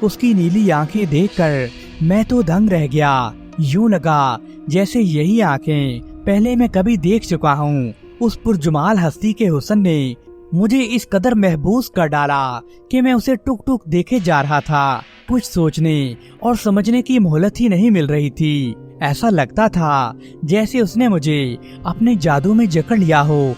اس کی نیلی آنکھیں دیکھ کر میں تو دنگ رہ گیا۔ یوں لگا جیسے یہی آنکھیں پہلے میں کبھی دیکھ چکا ہوں۔ اس پرجمال ہستی کے حسن نے مجھے اس قدر محبوس کر ڈالا کہ میں اسے ٹک ٹک دیکھے جا رہا تھا۔ کچھ سوچنے اور سمجھنے کی مہلت ہی نہیں مل رہی تھی۔ ایسا لگتا تھا جیسے اس نے مجھے اپنے جادو میں جکڑ لیا ہو۔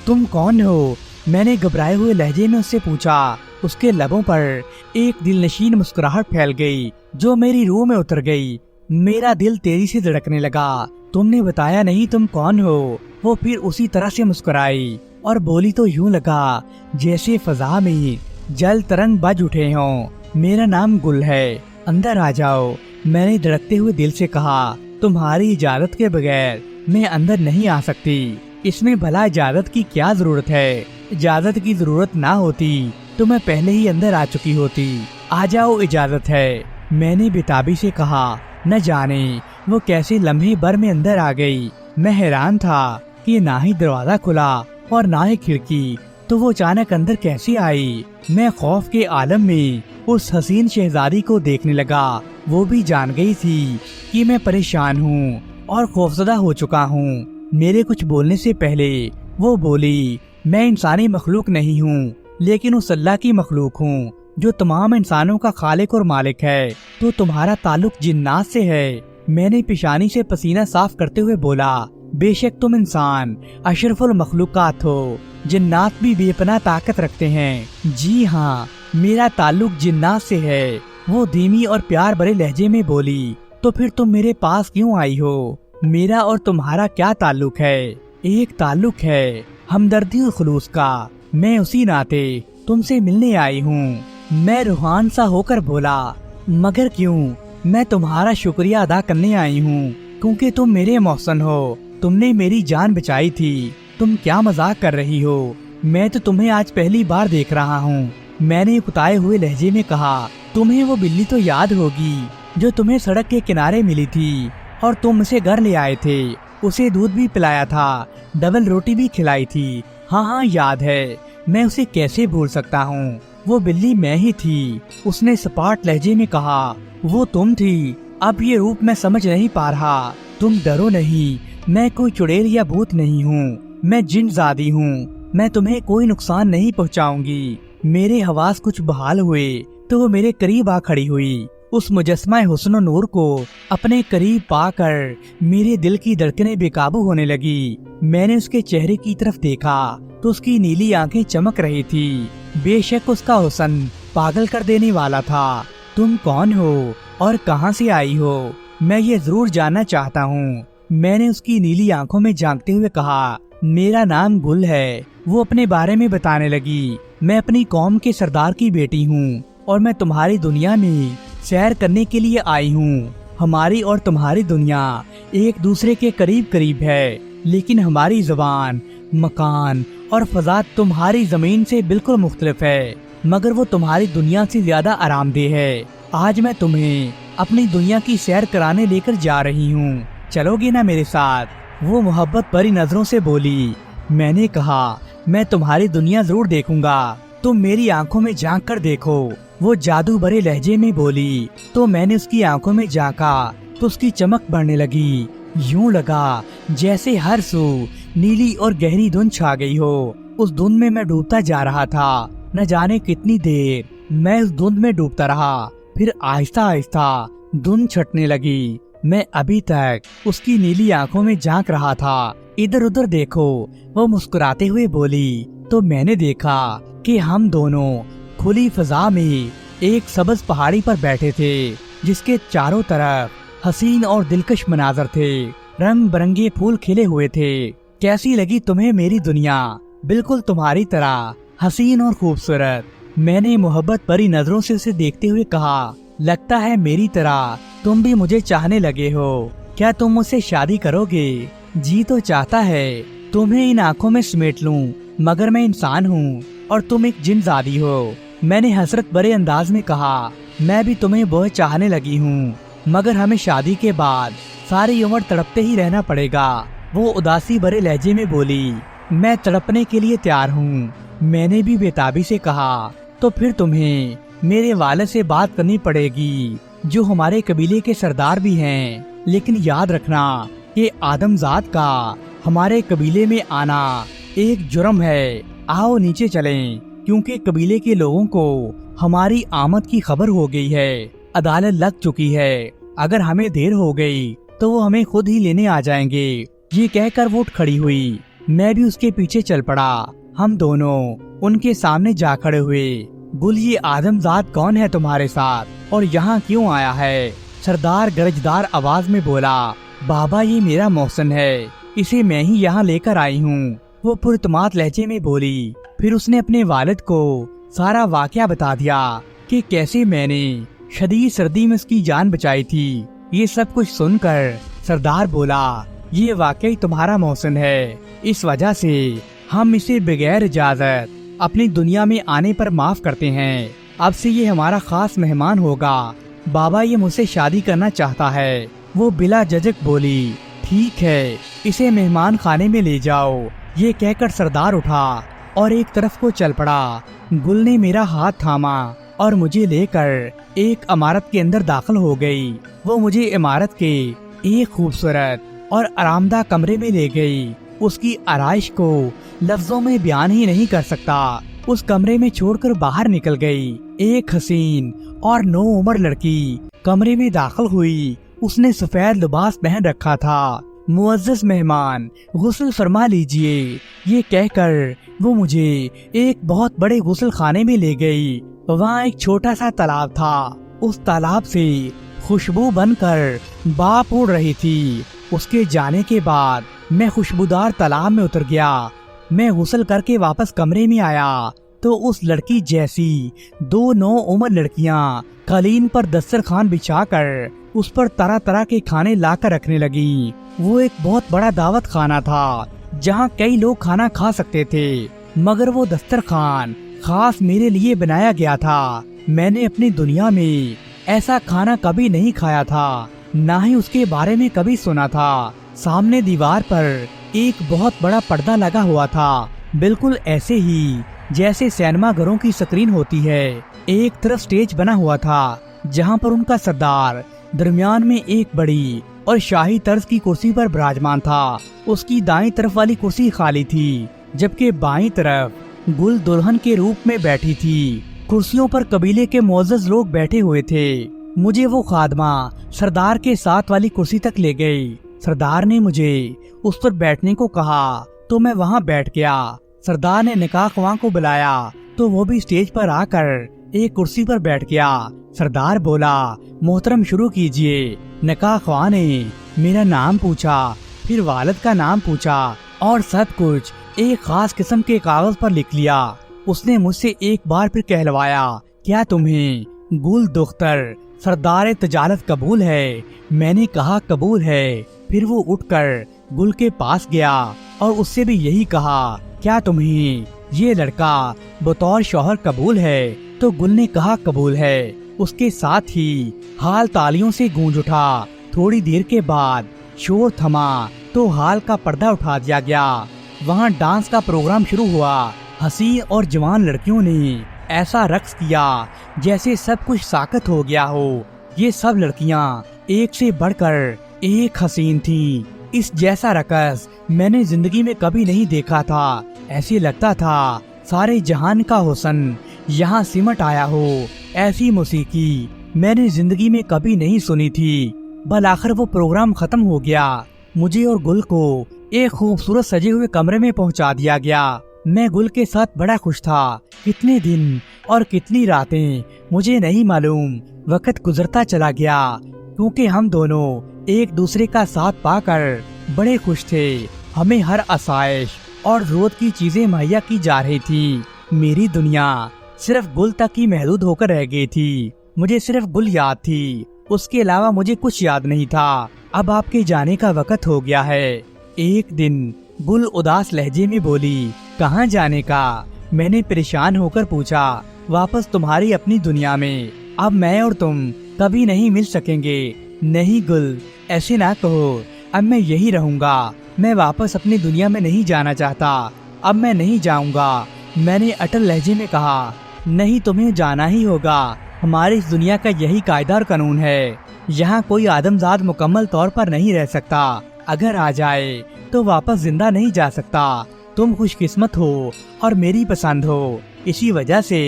تم کون ہو؟ میں نے گھبرائے ہوئے لہجے میں اس سے پوچھا۔ اس کے لبوں پر ایک دل نشین مسکراہٹ پھیل گئی جو میری روح میں اتر گئی۔ میرا دل تیزی سے دھڑکنے لگا۔ تم نے بتایا نہیں تم کون ہو؟ وہ پھر اسی طرح سے مسکرائی اور بولی تو یوں لگا جیسے فضا میں جل ترنگ بج اٹھے ہوں۔ میرا نام گل ہے، اندر آ جاؤ۔ میں نے دھڑکتے ہوئے دل سے کہا، تمہاری اجازت کے بغیر میں اندر نہیں آ سکتی۔ اس میں بھلا اجازت کی کیا ضرورت ہے؟ اجازت کی ضرورت نہ ہوتی تو میں پہلے ہی اندر آ چکی ہوتی۔ آ جاؤ، اجازت ہے، میں نے بےتابی سے کہا۔ نہ جانے وہ کیسے لمحے بھر میں اندر آ گئی۔ میں حیران تھا کہ نہ ہی دروازہ کھلا اور نہ ہی کھڑکی، تو وہ اچانک اندر کیسے آئی؟ میں خوف کے عالم میں اس حسین شہزادی کو دیکھنے لگا۔ وہ بھی جان گئی تھی کہ میں پریشان ہوں اور خوفزدہ ہو چکا ہوں۔ میرے کچھ بولنے سے پہلے وہ بولی، میں انسانی مخلوق نہیں ہوں لیکن اس اللہ کی مخلوق ہوں جو تمام انسانوں کا خالق اور مالک ہے۔ تو تمہارا تعلق جنات سے ہے؟ میں نے پیشانی سے پسینہ صاف کرتے ہوئے بولا، بے شک تم انسان اشرف المخلوقات ہو۔ جنات بھی بے پناہ طاقت رکھتے ہیں۔ جی ہاں، میرا تعلق جنات سے ہے۔ وہ دھیمی اور پیار بھرے لہجے میں بولی، تو پھر تم میرے پاس کیوں آئی ہو؟ میرا اور تمہارا کیا تعلق ہے؟ ایک تعلق ہے ہمدردی اور خلوص کا۔ میں اسی ناطے تم سے ملنے آئی ہوں۔ میں روحان سا ہو کر بولا، مگر کیوں؟ میں تمہارا شکریہ ادا کرنے آئی ہوں کیونکہ تم میرے محسن ہو۔ تم نے میری جان بچائی تھی۔ تم کیا مذاق کر رہی ہو؟ میں تو تمہیں آج پہلی بار دیکھ رہا ہوں۔ میں نے اکتائے ہوئے لہجے میں کہا، تمہیں وہ بلی تو یاد ہوگی جو تمہیں سڑک کے کنارے ملی تھی اور تم اسے گھر لے آئے تھے۔ اسے دودھ بھی پلایا تھا، ڈبل روٹی بھی کھلائی تھی۔ ہاں یاد ہے۔ میں اسے کیسے بھول سکتا ہوں؟ وہ بلی میں ہی تھی۔ اس نے سپاٹ لہجے میں کہا، وہ تم تھی۔ اب یہ روپ میں سمجھ نہیں پا رہا۔ تم ڈرو نہیں، میں کوئی چڑیل یا بھوت نہیں ہوں، میں جن زادی ہوں۔ میں تمہیں کوئی نقصان نہیں پہنچاؤں گی۔ میرے حواس کچھ بحال ہوئے تو وہ میرے قریب آ کھڑی ہوئی۔ اس مجسمہ حسن و نور کو اپنے قریب پا کر میرے دل کی دھڑکنیں بے قابو ہونے لگی۔ میں نے اس کے چہرے کی طرف دیکھا تو اس کی نیلی آنکھیں چمک رہی تھی۔ بے شک اس کا حسن پاگل کر دینے والا تھا۔ تم کون ہو اور کہاں سے آئی ہو؟ میں یہ ضرور جاننا چاہتا ہوں۔ میں نے اس کی نیلی آنکھوں میں جھانکتے ہوئے کہا، میرا نام گل ہے۔ وہ اپنے بارے میں بتانے لگی، میں اپنی قوم کے سردار کی بیٹی ہوں اور میں تمہاری دنیا میں سیر کرنے کے لیے آئی ہوں۔ ہماری اور تمہاری دنیا ایک دوسرے کے قریب قریب ہے، لیکن ہماری زبان، مکان اور فضا تمہاری زمین سے بالکل مختلف ہے، مگر وہ تمہاری دنیا سے زیادہ آرام دہ ہے۔ آج میں تمہیں اپنی دنیا کی سیر کرانے لے کر جا رہی ہوں، چلو گے نا میرے ساتھ؟ وہ محبت بھری نظروں سے بولی۔ میں نے کہا، میں تمہاری دنیا ضرور دیکھوں گا، تم میری آنکھوں میں جھانک کر دیکھو۔ وہ جادو بھرے لہجے میں بولی تو میں نے اس کی آنکھوں میں جھانکا تو اس کی چمک بڑھنے لگی۔ یوں لگا جیسے ہر سو نیلی اور گہری دھند چھا گئی ہو۔ اس دھند میں ڈوبتا جا رہا تھا۔ نہ جانے کتنی دیر میں اس دھند میں ڈوبتا رہا، پھر آہستہ آہستہ دھند چھٹنے لگی۔ میں ابھی تک اس کی نیلی آنکھوں میں جھانک رہا تھا۔ ادھر ادھر دیکھو، وہ مسکراتے ہوئے بولی تو میں نے دیکھا کہ ہم دونوں کھلی فضا میں ایک سبز پہاڑی پر بیٹھے تھے جس کے چاروں طرف حسین اور دلکش مناظر تھے۔ رنگ برنگے پھول کھلے ہوئے تھے۔ کیسی لگی تمہیں میری دنیا؟ بالکل تمہاری طرح حسین اور خوبصورت۔ میں نے محبت بھری نظروں سے اسے دیکھتے ہوئے کہا، لگتا ہے میری طرح تم بھی مجھے چاہنے لگے ہو۔ کیا تم مجھ سے شادی کرو گے؟ جی تو چاہتا ہے تمہیں ان آنکھوں میں سمیٹ لوں، مگر میں انسان ہوں اور تم ایک جن زادی ہو۔ میں نے حسرت بھرے انداز میں کہا، میں بھی تمہیں بہت چاہنے لگی ہوں، مگر ہمیں شادی کے بعد ساری عمر تڑپتے ہی رہنا پڑے گا۔ وہ اداسی بھرے لہجے میں بولی، میں تڑپنے کے لیے تیار ہوں۔ میں نے بھی بےتابی سے کہا، تو پھر تمہیں میرے والد سے بات کرنی پڑے گی جو ہمارے قبیلے کے سردار بھی ہیں، لیکن یاد رکھنا کہ آدم ذات کا ہمارے قبیلے میں آنا ایک جرم ہے۔ آؤ نیچے چلیں، کیونکہ قبیلے کے لوگوں کو ہماری آمد کی خبر ہو گئی ہے، عدالت لگ چکی ہے، اگر ہمیں دیر ہو گئی تو وہ ہمیں خود ہی لینے آ جائیں گے۔ یہ کہہ کر وہ اٹھ کھڑی ہوئی، میں بھی اس کے پیچھے چل پڑا۔ ہم دونوں ان کے سامنے جا کھڑے ہوئے۔ گل، یہ آدم ذات کون ہے تمہارے ساتھ اور یہاں کیوں آیا ہے؟ سردار گرجدار آواز میں بولا، بابا یہ میرا محسن ہے، اسے میں ہی یہاں لے کر آئی ہوں۔ وہ پراعتماد لہجے میں بولی۔ پھر اس نے اپنے والد کو سارا واقعہ بتا دیا کہ کیسے میں نے شدید سردی میں اس کی جان بچائی تھی۔ یہ سب کچھ سن کر سردار بولا، یہ واقعی تمہارا محسن ہے، اس وجہ سے ہم اسے بغیر اجازت اپنی دنیا میں آنے پر معاف کرتے ہیں۔ اب سے یہ ہمارا خاص مہمان ہوگا۔ بابا یہ مجھ سے شادی کرنا چاہتا ہے۔ وہ بلا جھجک بولی، ٹھیک ہے، اسے مہمان خانے میں لے جاؤ۔ یہ کہہ کر سردار اٹھا اور ایک طرف کو چل پڑا۔ گل نے میرا ہاتھ تھاما اور مجھے لے کر ایک عمارت کے اندر داخل ہو گئی۔ وہ مجھے عمارت کے ایک خوبصورت اور آرام دہ کمرے میں لے گئی۔ اس کی آرائش کو لفظوں میں بیان ہی نہیں کر سکتا۔ اس کمرے میں چھوڑ کر باہر نکل گئی۔ ایک حسین اور نوعمر لڑکی کمرے میں داخل ہوئی۔ اس نے سفید لباس پہن رکھا تھا۔ معزز مہمان، غسل فرما لیجئے، یہ کہہ کر وہ مجھے ایک بہت بڑے غسل خانے میں لے گئی۔ وہاں ایک چھوٹا سا تالاب تھا۔ اس تالاب سے خوشبو بن کر بھاپ اڑ رہی تھی۔ اس کے جانے کے بعد میں خوشبودار تالاب میں اتر گیا۔ میں غسل کر کے واپس کمرے میں آیا تو اس لڑکی جیسی دو نوعمر لڑکیاں قالین پر دسترخوان بچھا کر اس پر طرح طرح کے کھانے لا کر رکھنے لگی۔ وہ ایک بہت بڑا دعوت خانہ تھا جہاں کئی لوگ کھانا کھا سکتے تھے، مگر وہ دسترخوان خاص میرے لیے بنایا گیا تھا۔ میں نے اپنی دنیا میں ایسا کھانا کبھی نہیں کھایا تھا، نہ ہی اس کے بارے میں کبھی سنا تھا۔ سامنے دیوار پر ایک بہت بڑا پردہ لگا ہوا تھا، بالکل ایسے ہی جیسے سینما گھروں کی سکرین ہوتی ہے۔ ایک طرف سٹیج بنا ہوا تھا جہاں پر ان کا سردار درمیان میں ایک بڑی اور شاہی طرز کی کرسی پر براجمان تھا۔ اس کی دائیں طرف والی کرسی خالی تھی، جبکہ بائیں طرف گل دلہن کے روپ میں بیٹھی تھی۔ کرسیوں پر قبیلے کے معزز لوگ بیٹھے ہوئے تھے۔ مجھے وہ خادمہ سردار کے ساتھ والی کرسی تک لے گئی۔ سردار نے مجھے اس پر بیٹھنے کو کہا تو میں وہاں بیٹھ گیا۔ سردار نے نکاح خواہ کو بلایا تو وہ بھی سٹیج پر آ کر ایک کرسی پر بیٹھ گیا۔ سردار بولا، محترم شروع کیجئے۔ نکاح خواہ نے میرا نام پوچھا، پھر والد کا نام پوچھا اور سب کچھ ایک خاص قسم کے کاغذ پر لکھ لیا۔ اس نے مجھ سے ایک بار پھر کہلوایا، کیا تمہیں گل دختر سردار تجالت قبول ہے؟ میں نے کہا قبول ہے۔ پھر وہ اٹھ کر گل کے پاس گیا اور اس سے بھی یہی کہا، کیا تمہیں یہ لڑکا بطور شوہر قبول ہے؟ تو گل نے کہا قبول ہے۔ اس کے ساتھ ہی ہال تالیوں سے گونج اٹھا۔ تھوڑی دیر کے بعد شور تھما تو ہال کا پردہ اٹھا دیا گیا۔ وہاں ڈانس کا پروگرام شروع ہوا۔ حسین اور جوان لڑکیوں نے ایسا رقص کیا جیسے سب کچھ ساکت ہو گیا ہو۔ یہ سب لڑکیاں ایک سے بڑھ کر ایک حسین تھیں۔ اس جیسا رقص میں نے زندگی میں کبھی نہیں دیکھا تھا۔ ایسے لگتا تھا سارے جہان کا حسن یہاں سمٹ آیا ہو۔ ایسی موسیقی میں نے زندگی میں کبھی نہیں سنی تھی۔ بالآخر وہ پروگرام ختم ہو گیا۔ مجھے اور گل کو ایک خوبصورت سجے ہوئے کمرے میں پہنچا دیا گیا۔ میں گل کے ساتھ بڑا خوش تھا۔ کتنے دن اور کتنی راتیں مجھے نہیں معلوم، وقت گزرتا چلا گیا کیونکہ ہم دونوں ایک دوسرے کا ساتھ پا کر بڑے خوش تھے۔ ہمیں ہر آسائش اور ضرورت کی چیزیں مہیا کی جا رہی تھی۔ میری دنیا صرف گل تک ہی محدود ہو کر رہ گئی تھی۔ مجھے صرف گل یاد تھی، اس کے علاوہ مجھے کچھ یاد نہیں تھا۔ اب آپ کے جانے کا وقت ہو گیا ہے۔ ایک دن گل اداس لہجے میں بولی، کہاں جانے کا؟ میں نے پریشان ہو کر پوچھا، واپس تمہاری اپنی دنیا میں۔ اب میں اور تم کبھی نہیں مل سکیں گے۔ نہیں گل، ایسے نہ کہو، اب میں یہی رہوں گا۔ میں واپس اپنی دنیا میں نہیں جانا چاہتا۔ اب میں نہیں جاؤں گا، میں نے اٹل لہجے میں کہا۔ نہیں تمہیں جانا ہی ہوگا. ہماری اس دنیا کا یہی قاعدہ اور قانون ہے. یہاں کوئی آدمزاد مکمل طور پر نہیں رہ سکتا. اگر آ جائے تو واپس زندہ نہیں جا سکتا. تم خوش قسمت ہو اور میری پسند ہو. اسی وجہ سے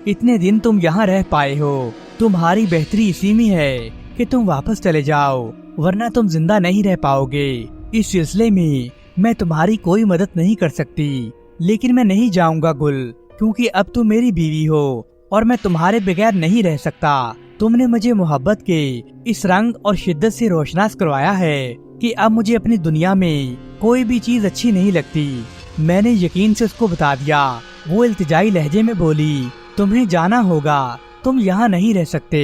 اتنے دن تم یہاں رہ پائے ہو. تمہاری بہتری اسی میں ہے کہ تم واپس چلے جاؤ، ورنہ تم زندہ نہیں رہ پاؤ گے. اس سلسلے میں تمہاری کوئی مدد نہیں کر سکتی. لیکن میں نہیں جاؤں گا گل، کیونکہ اب تم میری بیوی ہو اور میں تمہارے بغیر نہیں رہ سکتا. تم نے مجھے محبت کے اس رنگ اور شدت سے روشناس کروایا ہے کہ اب مجھے اپنی دنیا میں کوئی بھی چیز اچھی نہیں لگتی. میں نے یقین سے اس کو بتا دیا. وہ التجائی لہجے میں بولی، تمہیں جانا ہوگا، تم یہاں نہیں رہ سکتے.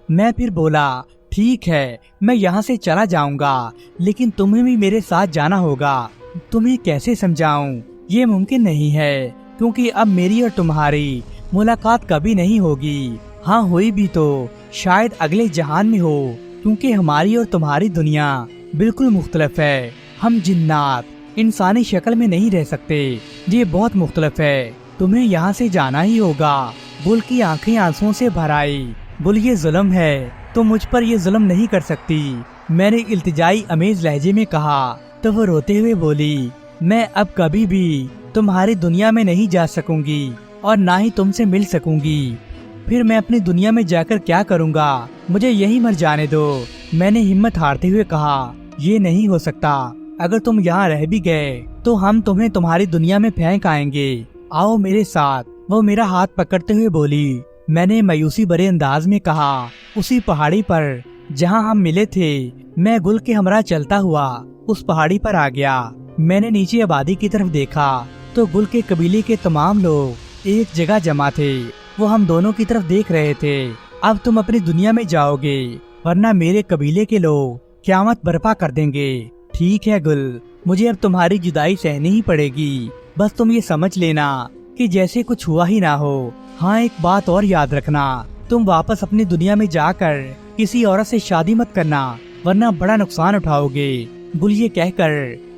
میں پھر بولا، ٹھیک ہے میں یہاں سے چلا جاؤں گا، لیکن تمہیں بھی میرے ساتھ جانا ہوگا. تمہیں کیسے سمجھاؤں؟ یہ ممکن نہیں ہے، کیونکہ اب میری اور تمہاری ملاقات کبھی نہیں ہوگی. ہاں ہوئی بھی تو شاید اگلے جہان میں ہو، کیونکہ ہماری اور تمہاری دنیا بالکل مختلف ہے. ہم جنات انسانی شکل میں نہیں رہ سکتے. یہ بہت مختلف ہے. تمہیں یہاں سے جانا ہی ہوگا. گل کی آنکھیں آنسوں سے بھر آئی. گل، یہ ظلم ہے، تم مجھ پر یہ ظلم نہیں کر سکتی. میں نے التجائی امیز لہجے میں کہا تو وہ روتے ہوئے بولی، میں اب کبھی بھی تمہاری دنیا میں نہیں جا سکوں گی اور نہ ہی تم سے مل سکوں گی. پھر میں اپنی دنیا میں جا کر کیا کروں گا؟ مجھے یہی مر جانے دو. میں نے ہمت ہارتے ہوئے کہا، یہ نہیں ہو سکتا. اگر تم یہاں رہ بھی گئے تو ہم تمہیں تمہاری دنیا میں پھینک آئیں گے. آؤ میرے ساتھ. وہ میرا ہاتھ پکڑتے ہوئے بولی. میں نے مایوسی بھرے انداز میں کہا، اسی پہاڑی پر جہاں ہم ملے تھے. میں گل کے ہمراہ چلتا ہوا اس پہاڑی پر آ گیا. میں نے نیچے آبادی کی طرف دیکھا تو گل کے قبیلے کے تمام لوگ ایک جگہ جمع تھے. وہ ہم دونوں کی طرف دیکھ رہے تھے. اب تم اپنی دنیا میں جاؤ گے، ورنہ میرے قبیلے کے لوگ قیامت برپا کر دیں گے. ٹھیک ہے گل، مجھے اب تمہاری جدائی سہنی ہی پڑے گی. بس تم یہ سمجھ لینا کہ جیسے کچھ ہوا ہی نہ ہو. ہاں ایک بات اور یاد رکھنا، تم واپس اپنی دنیا میں جا کر کسی عورت سے شادی مت کرنا، ورنہ بڑا نقصان اٹھاؤ گے. گل یہ کہہ کر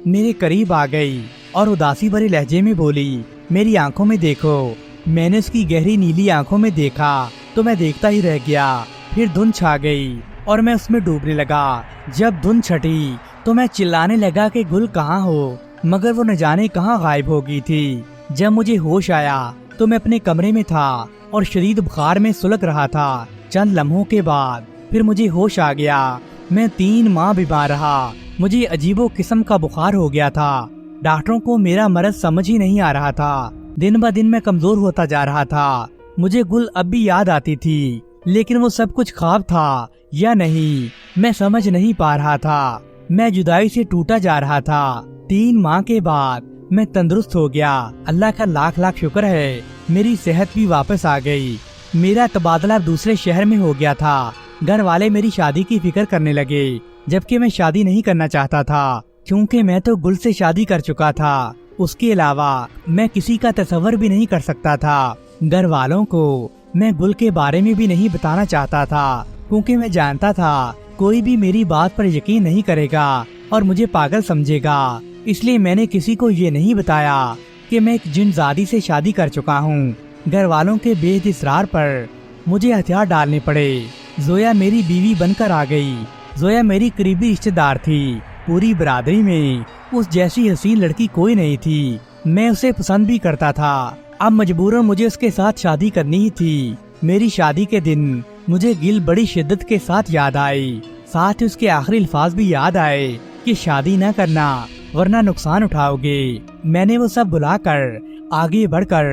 میرے قریب آ گئی اور اداسی بھرے لہجے میں بولی، میری آنکھوں میں دیکھو. میں نے اس کی گہری نیلی آنکھوں میں دیکھا تو میں دیکھتا ہی رہ گیا. پھر دھند چھا گئی اور میں اس میں ڈوبنے لگا. جب دھند چھٹی تو میں چلانے لگا کہ گل کہاں ہو، مگر وہ نہ جانے کہاں غائب ہو گئی تھی. جب مجھے ہوش آیا تو میں اپنے کمرے میں تھا اور شدید بخار میں سلگ رہا تھا. چند لمحوں کے بعد پھر مجھے ہوش آ گیا. میں 3 ماہ بیمار رہا. مجھے عجیب و قسم کا بخار ہو گیا تھا. ڈاکٹروں کو میرا مرض سمجھ ہی نہیں آ رہا تھا. دن بہ دن میں کمزور ہوتا جا رہا تھا. مجھے گل اب بھی یاد آتی تھی، لیکن وہ سب کچھ خواب تھا یا نہیں میں سمجھ نہیں پا رہا تھا. میں جدائی سے ٹوٹا جا رہا تھا. 3 ماہ کے بعد میں تندرست ہو گیا. اللہ کا لاکھ لاکھ شکر ہے، میری صحت بھی واپس آ گئی. میرا تبادلہ دوسرے شہر میں ہو گیا تھا. گھر والے میری شادی کی فکر کرنے لگے، جبکہ میں شادی نہیں کرنا چاہتا تھا، کیونکہ میں تو گل سے شادی کر چکا تھا. اس کے علاوہ میں کسی کا تصور بھی نہیں کر سکتا تھا. گھر والوں کو میں گل کے بارے میں بھی نہیں بتانا چاہتا تھا، کیونکہ میں جانتا تھا کوئی بھی میری بات پر یقین نہیں کرے گا اور مجھے پاگل سمجھے گا. اس لیے میں نے کسی کو یہ نہیں بتایا کہ میں ایک جن زادی سے شادی کر چکا ہوں. گھر والوں کے بے حد اصرار پر مجھے ہتھیار ڈالنے پڑے. زویا میری بیوی بن کر آ گئی. زویا میری قریبی رشتہ دار تھی. پوری برادری میں اس جیسی حسین لڑکی کوئی نہیں تھی. میں اسے پسند بھی کرتا تھا. اب مجبوراً مجھے اس کے ساتھ شادی کرنی ہی تھی. میری شادی کے دن مجھے گل بڑی شدت کے ساتھ یاد آئی. ساتھ ہی اس کے آخری الفاظ بھی یاد آئے کہ شادی نہ کرنا ورنہ نقصان اٹھاؤ گے. میں نے وہ سب بلا کر آگے بڑھ کر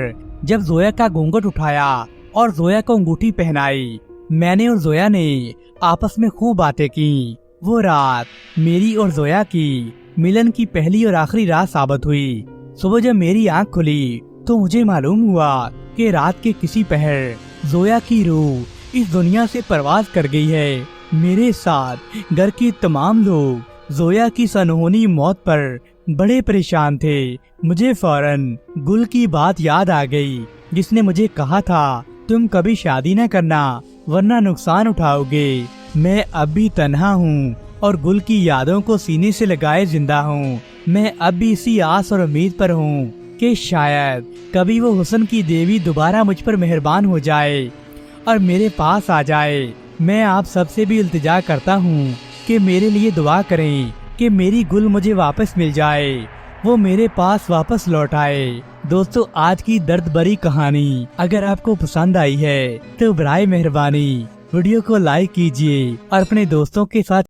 جب زویا کا گھونگھٹ اٹھایا اور زویا کو انگوٹھی پہنائی، میں نے اور زویا نے آپس میں خوب باتیں کی. وہ رات میری اور زویا کی ملن کی پہلی اور آخری رات ثابت ہوئی. صبح جب میری آنکھ کھلی تو مجھے معلوم ہوا کہ رات کے کسی پہر زویا کی روح اس دنیا سے پرواز کر گئی ہے. میرے ساتھ گھر کے تمام لوگ زویا کی سنہونی موت پر بڑے پریشان تھے. مجھے فوراً گل کی بات یاد آ گئی جس نے مجھے کہا تھا تم کبھی شادی نہ کرنا ورنہ نقصان اٹھاؤ گے. میں اب بھی تنہا ہوں اور گل کی یادوں کو سینے سے لگائے زندہ ہوں. میں اب بھی اسی آس اور امید پر ہوں کہ شاید کبھی وہ حسن کی دیوی دوبارہ مجھ پر مہربان ہو جائے اور میرے پاس آ جائے۔ میں آپ سب سے بھی التجا کرتا ہوں کہ میرے لیے دعا کریں کہ میری گل مجھے واپس مل جائے، وہ میرے پاس واپس لوٹ آئے۔ دوستو، آج کی درد بھری کہانی اگر آپ کو پسند آئی ہے تو برائے مہربانی ویڈیو کو لائک کیجیے اور اپنے دوستوں کے ساتھ